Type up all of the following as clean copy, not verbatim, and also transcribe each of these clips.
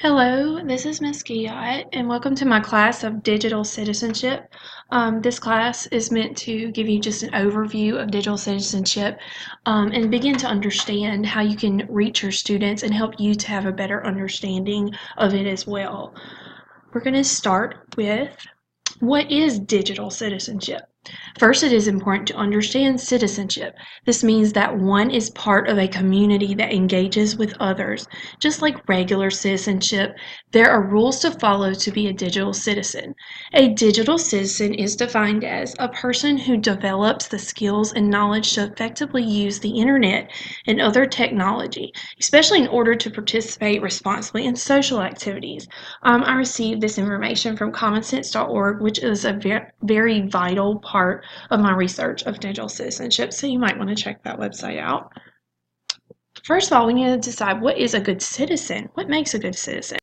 Hello, this is Miss Guyot, and welcome to my class of Digital Citizenship. This class is meant to give you just an overview of digital citizenship and begin to understand how you can reach your students and help you to have a better understanding of it as well. We're going to start with what is digital citizenship? First, it is important to understand citizenship. This means that one is part of a community that engages with others. Just like regular citizenship, there are rules to follow to be a digital citizen. A digital citizen is defined as a person who develops the skills and knowledge to effectively use the internet and other technology, especially in order to participate responsibly in social activities. I received this information from commonsense.org, which is a very vital part of my research of digital citizenship, so you might want to check that website out. First of all, we need to decide what is a good citizen. What makes a good citizen?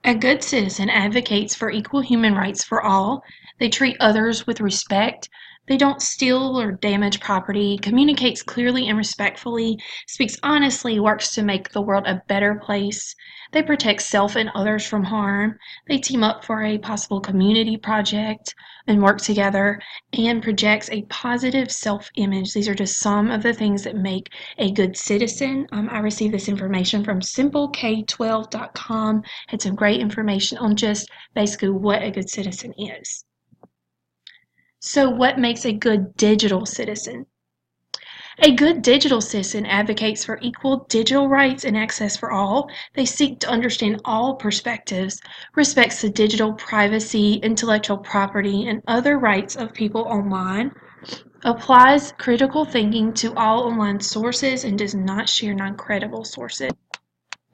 A good citizen advocates for equal human rights for all. They treat others with respect. They don't steal or damage property, communicates clearly and respectfully, speaks honestly, works to make the world a better place. They protect self and others from harm. They team up for a possible community project and work together, and projects a positive self-image. These are just some of the things that make a good citizen. I received this information from simpleK12.com. Had some great information on just basically what a good citizen is. So what makes a good digital citizen? A good digital citizen advocates for equal digital rights and access for all. They seek to understand all perspectives, respects the digital privacy, intellectual property, and other rights of people online, applies critical thinking to all online sources, and does not share non-credible sources.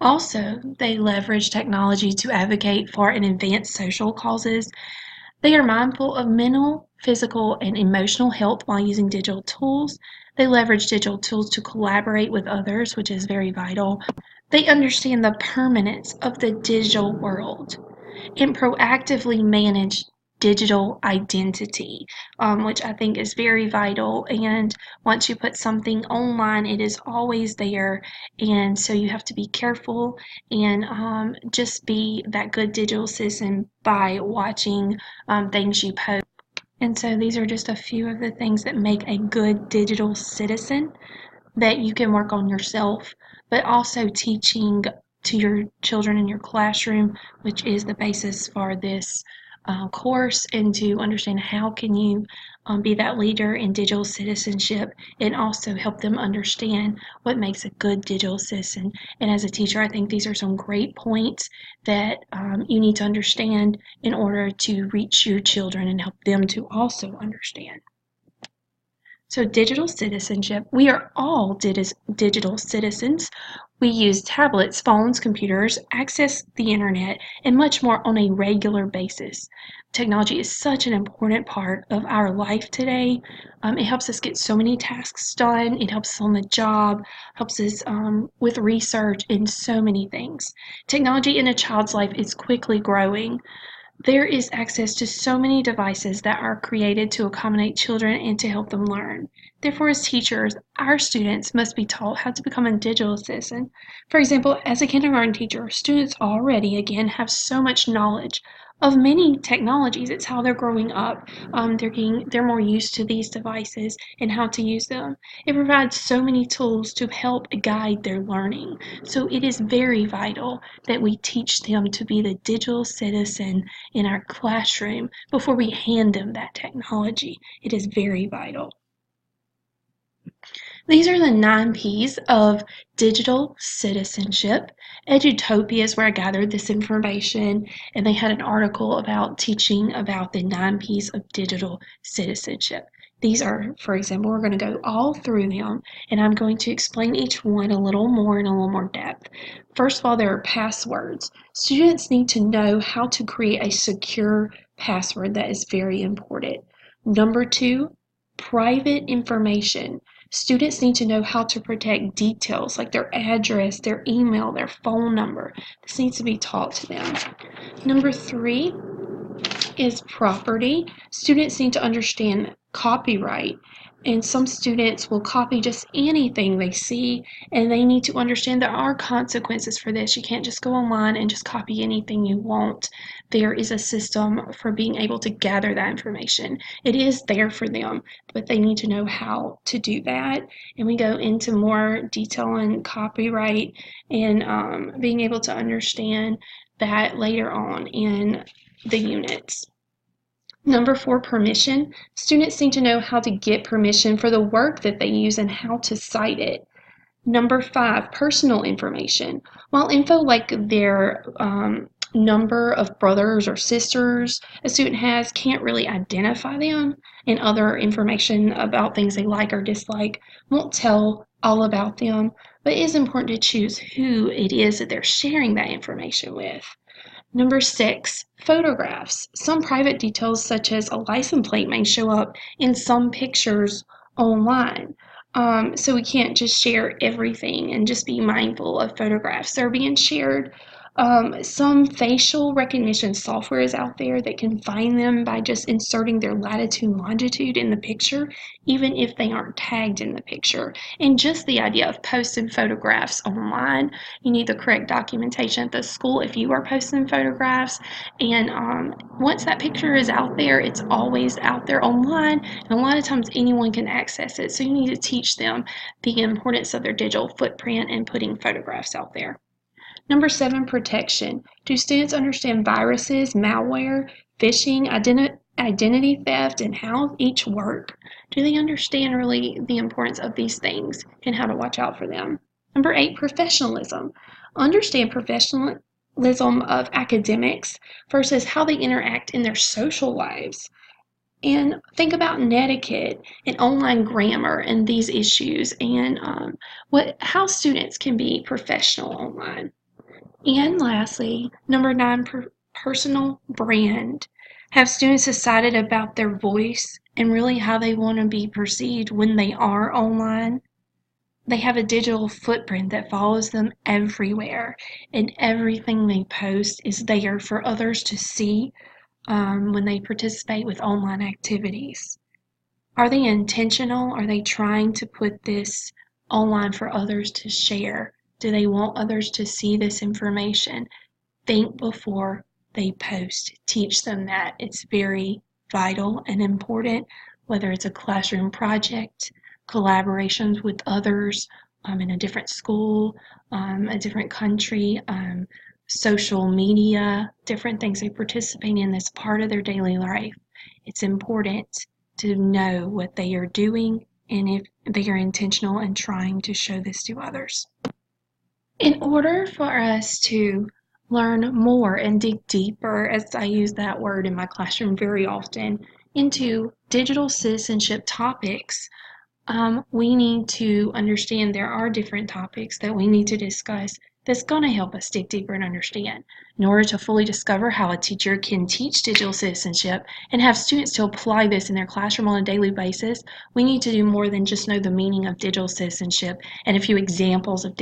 Also, they leverage technology to advocate for and advance social causes. They are mindful of mental, physical, and emotional health while using digital tools. They leverage digital tools to collaborate with others, which is very vital. They understand the permanence of the digital world and proactively manage digital identity, which I think is very vital. And once you put something online, it is always there, and so you have to be careful and just be that good digital citizen by watching things you post. And so these are just a few of the things that make a good digital citizen that you can work on yourself, but also teaching to your children in your classroom, which is the basis for this course, and to understand how can you be that leader in digital citizenship, and also help them understand what makes a good digital citizen. And as a teacher, I think these are some great points that you need to understand in order to reach your children and help them to also understand. So digital citizenship, we are all digital citizens. We use tablets, phones, computers, access the internet, and much more on a regular basis. Technology is such an important part of our life today. It helps us get so many tasks done. It helps us on the job, helps us with research, and so many things. Technology in a child's life is quickly growing. There is access to so many devices that are created to accommodate children and to help them learn. Therefore, as teachers, our students must be taught how to become a digital citizen. For example, as a kindergarten teacher, students already, again, have so much knowledge of many technologies. It's how they're growing up. They're more used to these devices and how to use them. It provides so many tools to help guide their learning. So it is very vital that we teach them to be the digital citizen in our classroom before we hand them that technology. It is very vital. These are the 9 P's of digital citizenship. Edutopia is where I gathered this information, and they had an article about teaching about the 9 P's of digital citizenship. These are, for example, we're going to go all through them, and I'm going to explain each one a little more in a little more depth. First of all, there are passwords. Students need to know how to create a secure password. That is very important. Number 2, private information. Students need to know how to protect details like their address, their email, their phone number. This needs to be taught to them. Number 3 is property. Students need to understand copyright And some students will copy just anything they see, and they need to understand there are consequences for this. You can't just go online and just copy anything you want. There is a system for being able to gather that information. It is there for them, but they need to know how to do that. And we go into more detail on copyright and being able to understand that later on in the units. Number 4, permission. Students need to know how to get permission for the work that they use and how to cite it. Number 5, personal information. While info like their number of brothers or sisters a student has can't really identify them, and other information about things they like or dislike won't tell all about them, but it is important to choose who it is that they're sharing that information with. Number 6, photographs. Some private details, such as a license plate, may show up in some pictures online. So we can't just share everything and just be mindful of photographs. They're being shared. Some facial recognition software is out there that can find them by just inserting their latitude and longitude in the picture, even if they aren't tagged in the picture. And just the idea of posting photographs online, you need the correct documentation at the school if you are posting photographs. And once that picture is out there, it's always out there online, and a lot of times anyone can access it. So you need to teach them the importance of their digital footprint and putting photographs out there. Number 7, protection. Do students understand viruses, malware, phishing, identity theft, and how each work? Do they understand really the importance of these things and how to watch out for them? Number 8, professionalism. Understand professionalism of academics versus how they interact in their social lives. And think about etiquette and online grammar and these issues, and how students can be professional online. And lastly, number 9, personal brand. Have students decided about their voice and really how they want to be perceived when they are online? They have a digital footprint that follows them everywhere, and everything they post is there for others to see when they participate with online activities. Are they intentional? Are they trying to put this online for others to share? Do they want others to see this information? Think before they post. Teach them that. It's very vital and important, whether it's a classroom project, collaborations with others in a different school, a different country, social media, different things they participate in that's part of their daily life. It's important to know what they are doing and if they are intentional and trying to show this to others. In order for us to learn more and dig deeper, as I use that word in my classroom very often, into digital citizenship topics, we need to understand there are different topics that we need to discuss that's going to help us dig deeper and understand. In order to fully discover how a teacher can teach digital citizenship and have students to apply this in their classroom on a daily basis, we need to do more than just know the meaning of digital citizenship and a few examples of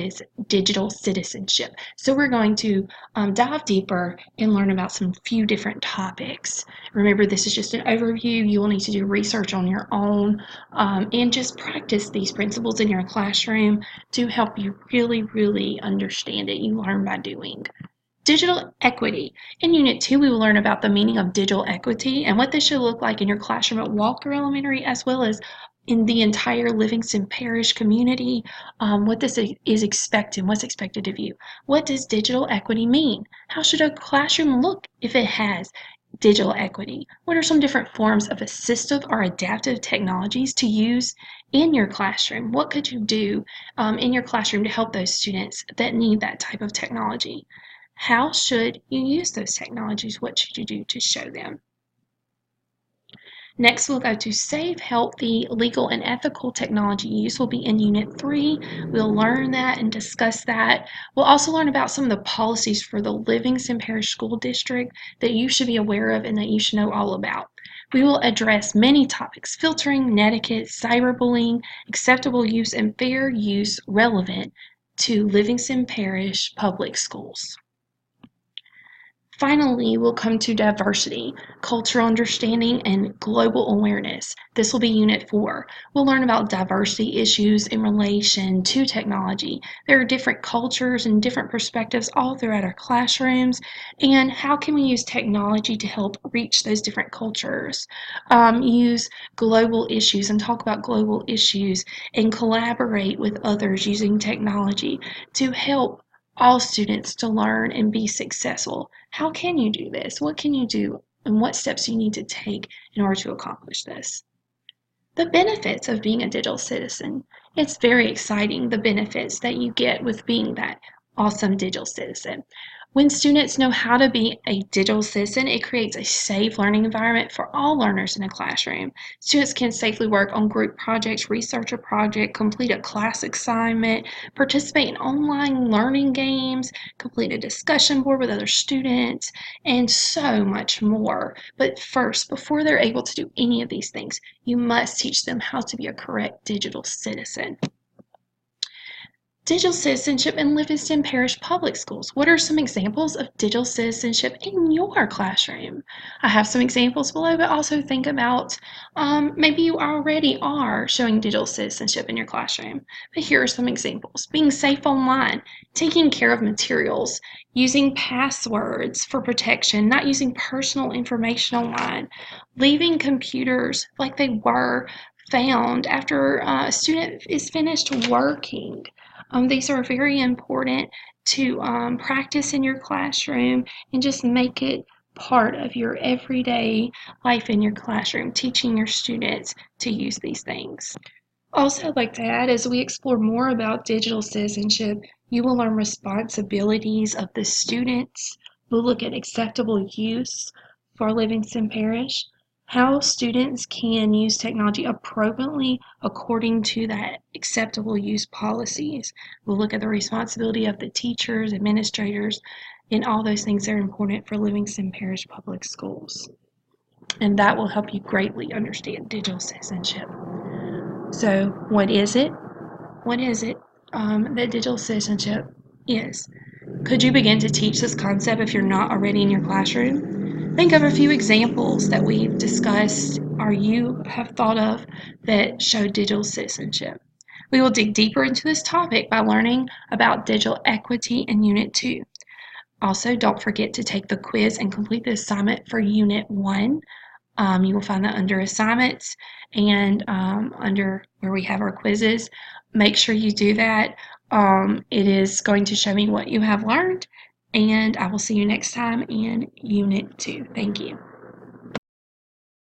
digital citizenship. So we're going to dive deeper and learn about some few different topics. Remember, this is just an overview. You will need to do research on your own and just practice these principles in your classroom to help you really understand it. You learn by doing. Digital equity. In Unit 2, we will learn about the meaning of digital equity and what this should look like in your classroom at Walker Elementary as well as in the entire Livingston Parish community, what this is expected, what's expected of you. What does digital equity mean? How should a classroom look if it has digital equity? What are some different forms of assistive or adaptive technologies to use in your classroom? What could you do in your classroom to help those students that need that type of technology? How should you use those technologies? What should you do to show them? Next, we'll go to safe, healthy, legal, and ethical technology use will be in Unit 3. We'll learn that and discuss that. We'll also learn about some of the policies for the Livingston Parish School District that you should be aware of and that you should know all about. We will address many topics: filtering, etiquette, cyberbullying, acceptable use, and fair use relevant to Livingston Parish Public Schools. Finally, we'll come to diversity, cultural understanding, and global awareness. This will be Unit 4. We'll learn about diversity issues in relation to technology. There are different cultures and different perspectives all throughout our classrooms, and how can we use technology to help reach those different cultures? Use global issues and talk about global issues and collaborate with others using technology to help all students to learn and be successful. How can you do this? What can you do? And what steps do you need to take in order to accomplish this? The benefits of being a digital citizen. It's very exciting, the benefits that you get with being that awesome digital citizen. When students know how to be a digital citizen, it creates a safe learning environment for all learners in a classroom. Students can safely work on group projects, research a project, complete a class assignment, participate in online learning games, complete a discussion board with other students, and so much more. But first, before they're able to do any of these things, you must teach them how to be a correct digital citizen. Digital citizenship in Livingston Parish Public Schools. What are some examples of digital citizenship in your classroom? I have some examples below, but also think about maybe you already are showing digital citizenship in your classroom. But here are some examples. Being safe online, taking care of materials, using passwords for protection, not using personal information online, leaving computers like they were found after a student is finished working. These are very important to practice in your classroom and just make it part of your everyday life in your classroom, teaching your students to use these things. Also, I'd like to add, as we explore more about digital citizenship, you will learn responsibilities of the students. We'll look at acceptable use for Livingston Parish, how students can use technology appropriately according to that acceptable use policies. We'll look at the responsibility of the teachers, administrators, and all those things that are important for Livingston Parish Public Schools. And that will help you greatly understand digital citizenship. So what is it? What is it that digital citizenship is? Could you begin to teach this concept if you're not already in your classroom? Think of a few examples that we've discussed or you have thought of that show digital citizenship. We will dig deeper into this topic by learning about digital equity in Unit 2. Also, don't forget to take the quiz and complete the assignment for Unit 1. You will find that under assignments and under where we have our quizzes. Make sure you do that. It is going to show me what you have learned, and I will see you next time in Unit 2. Thank you.